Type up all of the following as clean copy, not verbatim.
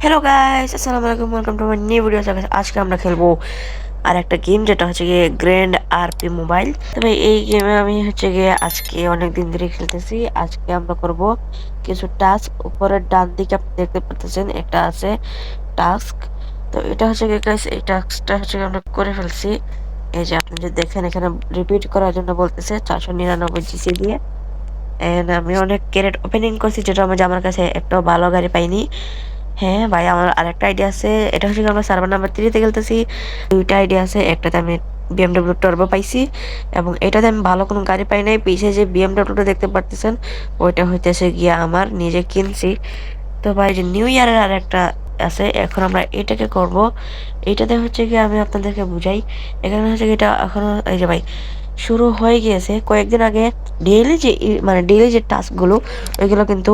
Hello guys, আসসালামু আলাইকুম, welcome to my new video. আজকে আমরা খেলবো আর একটা গেম, যেটা হচ্ছে গিয়ে গ্র্যান্ড আরপি মোবাইল। তবে এই গেমে আমি হচ্ছে গিয়ে আজকে অনেক দিন ধরে খেলতেছি। আজকে আমরা করব কিছু টাস্ক। উপরের ডান দিকে আপনি দেখতে পাচ্ছেন একটা আছে টাস্ক। তো এটা হচ্ছে গিয়ে গাইস, এই টাস্কটা হচ্ছে গিয়ে আমরা করে ফেলছি। এই যে আপনি যদি দেখেন, এখানে রিপিট করার জন্য বলতেছে 499 জিসি দিয়ে। এন্ড আমি অনেক ক্যারেট ওপেনিং করছি, যেটা আমার কাছে একটাও ভালো গাড়ি পাইনি। হ্যাঁ ভাই, আমার আরেকটা আইডিয়া আছে। এটা হচ্ছে আমরা সার্ভার নাম্বার 3 তে খেলতেছি। দুইটা আইডিয়া আছে। একটাতে আমি বিএমডব্লিউ টার্বো পাইছি, এবং এটাতে আমি ভালো কোনো গাড়ি পাই নাই। পিছে যে বিএমডব্লিউটা দেখতে পারতেছেন, ওইটা হইতেছে গিয়া আমার নিজে কিনছি। তো ভাই, যে নিউ ইয়ারের আর একটা আছে, এখন আমরা এটাকে করব। এইটাতে হচ্ছে গিয়ে আমি আপনাদেরকে বুঝাই। এখানে হচ্ছে গিয়ে এটা এখনো এই যে ভাই শুরু হয়ে গিয়েছে কয়েকদিন আগে। ডেইলি যে টাস্কগুলো, ওইগুলো কিন্তু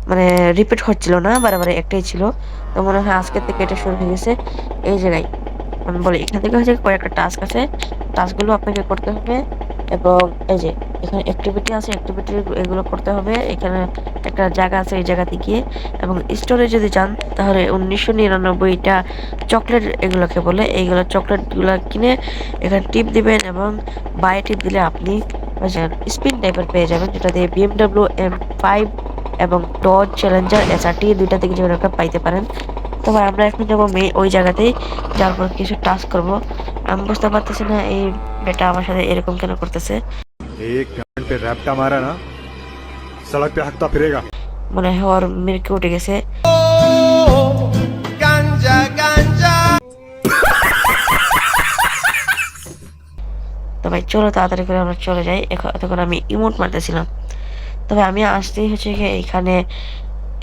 মানে রিপিট হচ্ছিল না, বারে একটাই ছিল। তো মনে হয় আজকে থেকে এটা শুরু হয়ে গেছে। এই জায়গায় আমি বলি, এখান থেকে হচ্ছে কয়েকটা টাস্ক আছে। টাস্কগুলো আপনাকে করতে হবে, এবং এই যে এখানে অ্যাক্টিভিটি আছে, অ্যাক্টিভিটি এগুলো করতে হবে। এখানে একটা জায়গা আছে, এই জায়গাতে গিয়ে এবং স্টোরে যদি যান, তাহলে 1999টা চকলেট এগুলোকে বলে, এইগুলো চকলেটগুলো কিনে এখানে টিপ দিবেন, এবং বাই টিপ দিলে আপনি স্পিন টাইপের পেয়ে যাবেন, যেটা দিয়ে BMW M5 এবং ডজ চ্যালেঞ্জার SRT দুইটা থেকে যে একটা পাইতে পারেন। তো ভাই, আমরা এখন যাবো ওই জায়গাতেই, যাওয়ার পর কিছু টাস্ক করব। আমি বুঝতে পারতেছি না এই বেটা আমার সাথে এরকম কেন করতেছে। एक घंटे पे रैप्टा मारा ना सड़क पे हकता फिरेगा। মনে হয় ওর মিরকে উঠে গেছে। Ganja, ganja. তো ভাই চলো তাড়াতাড়ি করে আমরা চলে যাই। এতক্ষণ আমি ইমোট মারতেছিলাম। তবে আমি আসতেই হচ্ছে গিয়ে এইখানে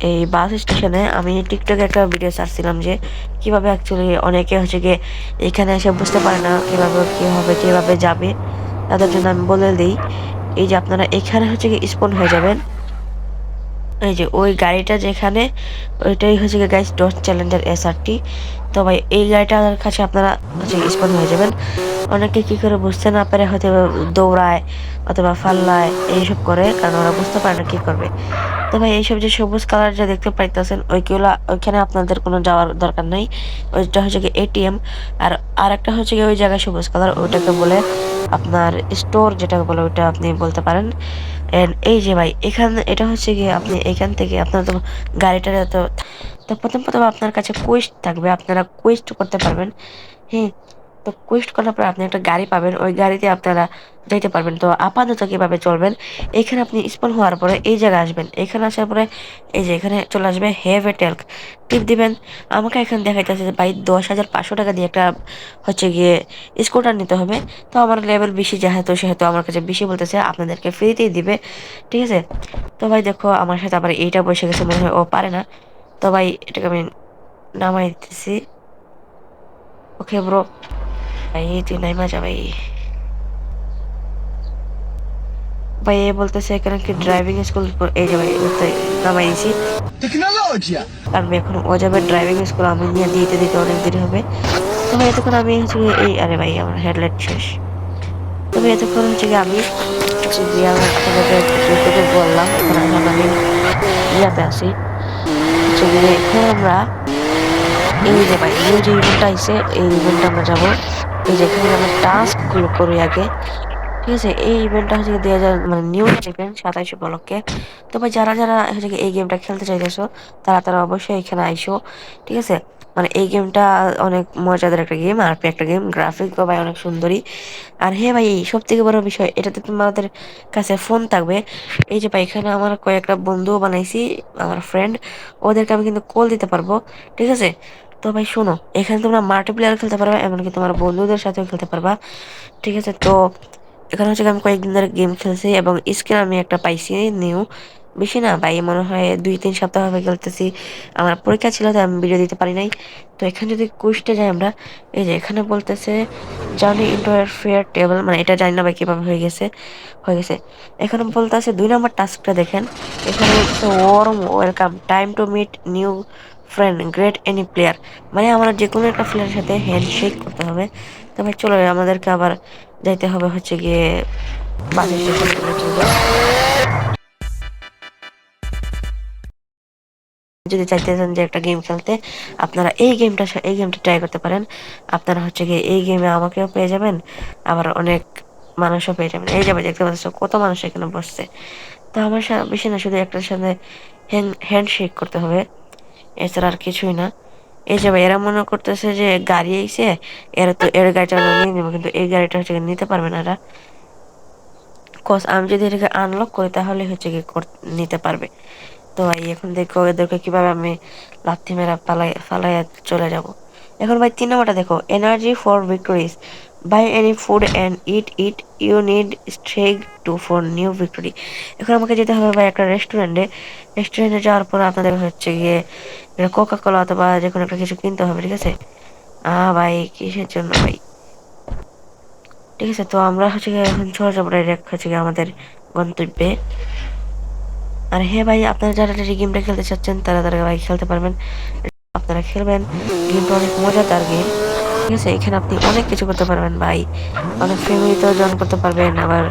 এই বাস স্টেশনে আমি টিকটকে একটা ভিডিও ছাড়ছিলাম, যে কিভাবে অ্যাকচুয়ালি অনেকে হচ্ছে গিয়ে এখানে এসে বুঝতে পারে না কিভাবে কি হবে, কিভাবে যাবে। তাদের জন্য আমি বলে দিই, এই যে আপনারা এখানে হচ্ছে গিয়ে স্পন হয়ে যাবেন। এই যে ওই গাড়িটা যেখানে, ওইটাই হচ্ছে গিয়ে গাইস ডজ চ্যালেঞ্জার SRT। তো ভাই, এই গাড়িটার কাছে আপনারা হচ্ছে স্পন হয়ে যাবেন। অনেকে কি করে বুঝতে না পারে হয়তো দৌড়ায় অথবা ফাল্লায় এইসব করে, কারণ ওরা বুঝতে পারে না কি করবে। তো ভাই, এইসব যে সবুজ কালার যে দেখতে পাইতেছেন, ওইখানে আপনাদের কোনো যাওয়ার দরকার নাই। ওইটা হচ্ছে কি ATM। আর আর একটা হচ্ছে কি ওই জায়গায় সবুজ কালার, ওইটাকে বলে আপনার স্টোর, যেটাকে বলে ওইটা আপনি বলতে পারেন। এন্ড এই যে ভাই, এটা হচ্ছে গিয়ে আপনি এখান থেকে আপনার তো গাড়িটা তো তো প্রথম আপনার কাছে কোয়েস্ট থাকবে, আপনারা কোয়েস্ট করতে পারবেন। হ্যাঁ, তো কোয়েস্ট করার পর আপনি একটা গাড়ি পাবেন, ওই গাড়িতে আপনারা যাইতে পারবেন। তো আপাতত কিভাবে চলবেন, এখানে আপনি স্পন হওয়ার পরে এই জায়গায় আসবেন। এখানে আসার পরে এই যে এখানে চলে আসবে হ্যাভ এ টেলক, টিপ দিবেন। আমাকে এখানে দেখাইতেছে যে ভাই 10,500 টাকা দিয়ে একটা হচ্ছে গিয়ে স্কুটার নিতে হবে। তো আমার লেভেল বেশি, যেহেতু সেহেতু আমার কাছে বেশি বলতেছে, আপনাদেরকে ফ্রিতেই দিবে। ঠিক আছে। তো ভাই দেখো, আমার সাথে আবার এইটা বসে গেছে, মনে হয় ও পারে না। তো ভাই, এটাকে আমি নামাই দিতেছি। ওকে ব্রো, ভাই তুই নাইমা যা ভাই। ভাই এ বলতেছে এখানে কি ড্রাইভিং স্কুল, এই যে ভাই ওতে নামাই দিছি। Tecnologia. কারণ এখন ও যাবে ড্রাইভিং স্কুল, আমি নিয়ে দিতে দিতে অনেক দেরি হবে। তবে এতক্ষণ আমি হচ্ছে গিয়ে এই, আরে ভাই আমার হেডলাইট শেষ। তবে এতক্ষণ হচ্ছে গিয়ে আমি হচ্ছে গিয়ে আপনাদেরকে যেটুকু বললাম, এখন আমি ইয়াতে আছি। হচ্ছে গিয়ে এখন আমরা এই যে ভাই নিউ যে ইভেন্টটা আইছে, এই ইভেন্টটা আমরা যাবো। এই যে এখানে আমরা টাস্ক গুলো করি আগে। ঠিক আছে, এই ইভেন্টটা হচ্ছে 2000 মানে নিউ ইভেন্ট 27 উপলক্ষে। তো ভাই, যারা যারা হচ্ছে এই গেমটা খেলতে চাইতেছো, তারা তারা অবশ্যই এখানে আইসো। ঠিক আছে। মানে এই গেমটা অনেক মজাদার একটা গেম, আর একটা গেম, গ্রাফিক ভাই অনেক সুন্দরী। আর হ্যাঁ ভাই, সব থেকে বড় বিষয়, এটাতে তোমাদের কাছে ফোন থাকবে। এই যে ভাই, এখানে আমার কয়েকটা বন্ধু বানাইছি, আমার ফ্রেন্ড, ওদেরকে আমি কিন্তু কল দিতে পারবো। ঠিক আছে। তো ভাই শোনো, এখানে তোমরা মাল্টিপ্লেয়ার খেলতে পারবা, এমনকি তোমার বন্ধুদের সাথেও খেলতে পারবা। ঠিক আছে। তো এখানে হচ্ছে আমি কয়েকদিন ধরে গেম খেলছি, এবং স্কিন আমি একটা পাইছি নিউ। বেশি না ভাই, মনে হয় 2-3 সপ্তাহ হবে খেলতেছি। আমার পরীক্ষা ছিল, তাই আমি ভিডিও দিতে পারি নাই। তো এখানে যদি কুইজটা যাই আমরা, এই যে এখানে বলতেছে journey into a fair table, মানে এটা জানি না ভাই কিভাবে হয়ে গেছে। এখানে বলতেছে 2 নম্বর টাস্কটা দেখেন। এখানে বলতেছে warm welcome, time to meet new friend, great any player. মানে আমরা যে কোনো একটা প্লেয়ারের সাথে হ্যান্ড শেক করতে হবে। তো ভাই চলো, আমাদেরকে আবার যাইতে হবে হচ্ছে গিয়ে বাস স্টেশন থেকে। যদি চাইতেছেন যে একটা গেম খেলতে, আপনারা এই গেমটা ট্রাই করতে পারেন। আপনারা হচ্ছে গিয়ে এই গেমে আমাকেও পেয়ে যাবেন, আবার অনেক মানুষও পেয়ে যাবেন। এই যাবে দেখতে পাচ্ছ কত মানুষ এখানে বসছে। তো আমার বেশি না, শুধু একটার সাথে হ্যান্ডশেক করতে হবে, এছাড়া আর কিছুই না। এই যে ভাই এরা মনে করতেছে যে গাড়ি আইছে, এরা তো এর গাড়িটা আমরা নিয়ে নিবো, কিন্তু এই গাড়িটা হচ্ছে গিয়ে নিতে পারবে না এরা। কজ আমি যদি এটাকে আনলক করি তাহলে হচ্ছে গিয়ে নিতে পারবে। তো ভাই এখন দেখো এদেরকে কিভাবে আমি লাথি মেরা ফালাইয়া চলে যাব। এখন ভাই 3 নম্বরটা দেখো, energy for victories, buy any food and eat you need streak to for new victory. এখন আমাকে যেতে হবে ভাই একটা রেস্টুরেন্টে যাওয়ার পর আপনাদের হচ্ছে গিয়ে কোকা কোলা অথবা যে কোনো একটা কিছু কিনতে হবে, ঠিক আছে? ভাই কিসের জন্য ভাই? ঠিক আছে, তো আমরা হচ্ছে গিয়ে এখন চলে যাবো ডাইরেক্ট হচ্ছে গিয়ে আমাদের গন্তব্যে। আর হ্যাঁ ভাই, আপনারা যারা এই গেমটা খেলতে চাচ্ছেন তারা ভাই খেলতে পারবেন, আপনারা খেলবেন। গেমটা অনেক মজাদার গেম, ঠিক আছে? এখানে আপনি অনেক কিছু করতে পারবেন ভাই, অনেক ফ্যামিলিতেও জয়েন করতে পারবেন, আবার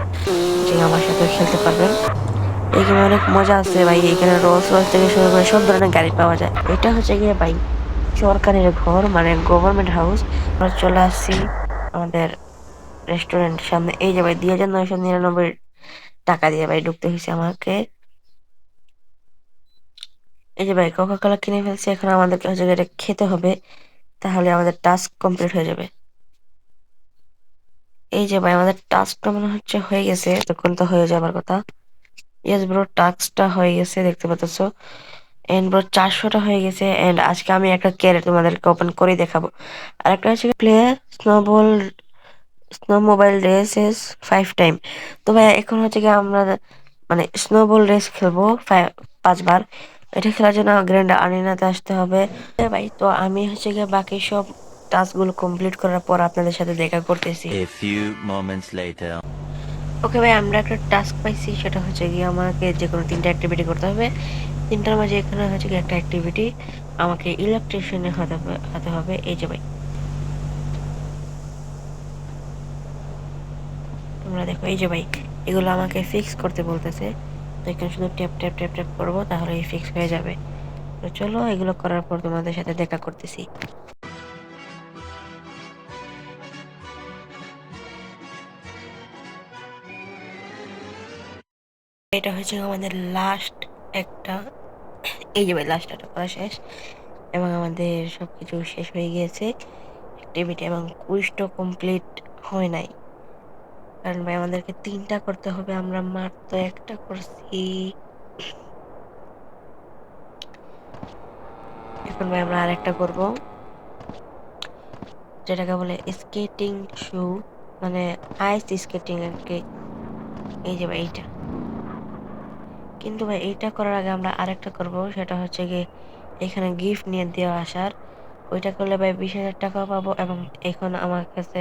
যে আমার সাথে খেলতে পারবেন। এই গেমে অনেক মজা আছে ভাই, এখানে রোলস রয়েস থেকে শুরু করে সব ধরনের গাড়ি পাওয়া যায়। এটা হচ্ছে গিয়ে ভাই সরকারের ঘর, মানে গভর্নমেন্ট হাউস। আমরা চলে আসছি আমাদের রেস্টুরেন্টের সামনে। এই যে ভাই 2,999 টাকা দিয়ে ভাই ঢুকতে হয়েছে আমাকে। এই যে ভাই কোকা কোলা কিনে ফেলছে, এখন আমাদেরকে হচ্ছে এটা খেতে হবে, তাহলে আমাদের টাস্ক কমপ্লিট হয়ে যাবে। এই যে ভাই আমাদের টাস্কটা মনে হচ্ছে হয়ে গেছে, তখন তো হয়ে যাবার কথা। ইয়েস ব্রো, টাস্কটা হয়ে গেছে দেখতে পাচ্ছ। এন্ড ব্রো 400টা হয়ে গেছে। এন্ড আজকে আমি একটা ক্যারেট তোমাদেরকে ওপেন করে দেখাবো। আর একটা হচ্ছে play snowball snow mobile races 5 time. তো ভাই এখন হচ্ছে কি আমরা মানে স্নোবল রেস খেলবো 5 বার। এটা খেলার জন্য গ্র্যান্ড আরিনাতে আসতে হবে। ভাই তো আমি হচ্ছে গিয়ে বাকি সব টাস্ক গুলো কমপ্লিট করার পর আপনাদের সাথে দেখা করতেছি। A few moments later. ওকে ভাই, আমরা একটা টাস্ক পাইছি, সেটা হচ্ছে গিয়ে আমাকে যে কোনো 3টা অ্যাক্টিভিটি করতে হবে। 3টার মাঝে এখানে হচ্ছে গিয়ে একটা অ্যাক্টিভিটি আমাকে ইলেকট্রিশিয়ানে হতে হবে। এই যে ভাই তোমরা দেখো, এই যে ভাই এগুলো আমাকে ফিক্স করতে বলতেছে। তো এখানে শুধু ট্যাপ ট্যাপ ট্যাপ ট্যাপ করবো, তাহলে ফিক্স হয়ে যাবে। তো চলো এগুলো করার পর তোমাদের সাথে দেখা করতেছি। এটা হচ্ছে আমাদের লাস্ট একটা। এই যে ভাই লাস্ট একটা করা শেষ, এবং আমাদের সবকিছু শেষ হয়ে গিয়েছে অ্যাক্টিভিটি, এবং কুইজটা কমপ্লিট হয় নাই, কারণ ভাই আমাদেরকে 3টা করতে হবে, আমরা মাত্র একটা করছি। এখন ভাই আমরা আরেকটা করব, যেটাকে বলে স্কেটিং শু, মানে আইস স্কেটিং আর কি। এই যে ভাই এইটা, কিন্তু ভাই এইটা করার আগে আমরা আরেকটা করব, সেটা হচ্ছে গিয়ে এখানে গিফট নিয়ে দেওয়া আসার। ওইটা করলে ভাই 20,000 টাকা পাবো, এবং এখন আমার কাছে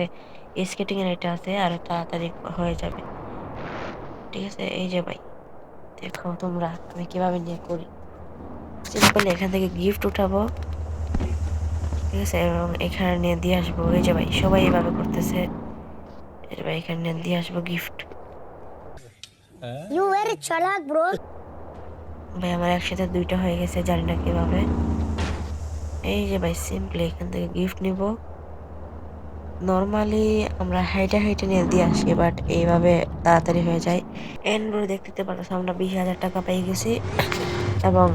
স্কেটিং এর এটা আছে, আরো তাড়াতাড়ি হয়ে যাবে। ঠিক আছে, এই যে ভাই দেখো তোমরা আমি কিভাবে নিয়ে করি। সিম্পলি এখান থেকে গিফট উঠাবো, ঠিক আছে, এবং এখানে নিয়ে দিয়ে আসবো। এই যে ভাই সবাই এইভাবে করতেছে। এই যে ভাই এখানে নিয়ে দিয়ে আসবো gift. You very chalak, bro. ভাই আমার একসাথে 2টা হয়ে গেছে, জানি না কিভাবে। এই যে ভাই সিম্পলি এখান থেকে গিফট নিব। নর্মালি আমরা হাইটে হাইটে নিয়ে দিয়ে আসি, বাট এইভাবে তাড়াতাড়ি হয়ে যায়। এন্ড ব্রো দেখতে পারতেছ আমরা 20,000 টাকা পেয়ে গেছি, এবং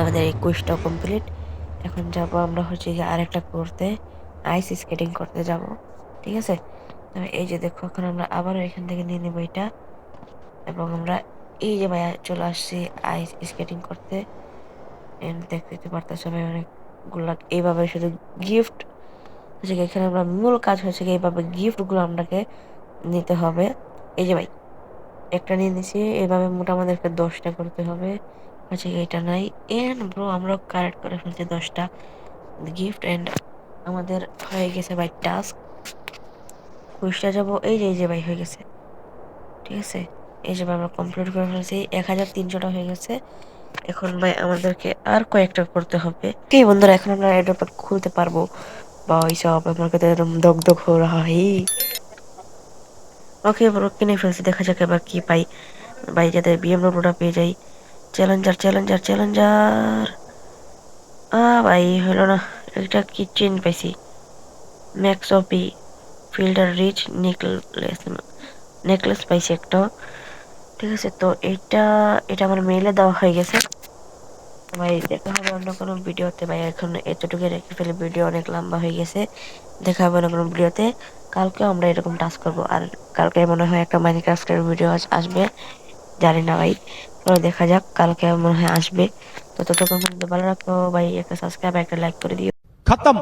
আমাদের এই কুইজটাও কমপ্লিট। এখন যাব আমরা হচ্ছে গিয়ে আরেকটা করতে, আইস স্কেটিং করতে যাব, ঠিক আছে? তবে এই যে দেখো এখন আমরা আবারও এখান থেকে নিয়ে নেবো এটা, এবং আমরা এই যে ভাইয়া চলে আসছি আইস স্কেটিং করতে। এন্ড দেখতে পারতেছো ভাই অনেকগুলা এইভাবে শুধু গিফট হচ্ছে গিয়ে, এখানে আমরা মূল কাজ হচ্ছে গিয়ে এইভাবে গিফটগুলো আপনাকে নিতে হবে। এই যে ভাই একটা নিয়ে নিছি, এইভাবে মোটা আমাদেরকে 10টা করতে হবে, হচ্ছে গিয়ে এটা নাই। এন্ড ব্রো আমরা কারেক্ট করে ফেলছি 10টা গিফট, এন্ড আমাদের হয়ে গেছে ভাই টাস্ক। কুইজটা যাবো, এই যে ভাই হয়ে গেছে, ঠিক আছে? এই যে ভাই আমরা কমপ্লিট করে ফেলছি, 1,300টা হয়ে গেছে। এখন ভাই আমাদেরকে আর কয়েকটা করতে হবে। কি বন্ধুরা, এখন আমরা এয়ারড্রপ খুলতে পারবো, বা ওইসব আমার কাছে একদম দগ দগ হয়ে রাহা হি। ওকে ব্রো কিনে ফেলছি, দেখা যাক এবার কি পাই। ভাই যাতে বিএমডব্লিউটা পেয়ে যাই। চ্যালেঞ্জার চ্যালেঞ্জার চ্যালেঞ্জার, ভাই হলো না, একটা কি চেন পাইছি, ম্যাক্স অপি ফিল্টার রিচ নেকলেস, নেকলেস পাইছি একটা। ঠিক আছে, তো এটা আমার মেইলে দেওয়া হয়ে গেছে। তো ভাই দেখা হবে অন্য কোনো ভিডিওতে। ভাই এখন এতটুকু রেখে ফেলে, ভিডিও অনেক লম্বা হয়ে গেছে। দেখা হবে অন্য কোনো ভিডিওতে। কালকেও আমরা এরকম টাস্ক করবো, আর কালকে মনে হয় একটা মাইনক্রাফটের ভিডিও আসবে, জানি না ভাই। তো দেখা যাক, কালকে মনে হয় আসবে। তো ততক্ষণ পর্যন্ত ভালো রাখো ভাই, একটা সাবস্ক্রাইব একটা লাইক করে দিও। खत्म।